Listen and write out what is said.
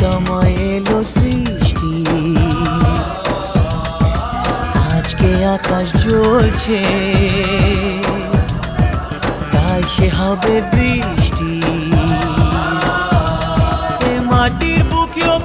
সময় এলো সৃষ্টি, আজকে আকাশ জ্বলছে, তাই সে হবে বৃষ্টি। এ মাটির বুকেও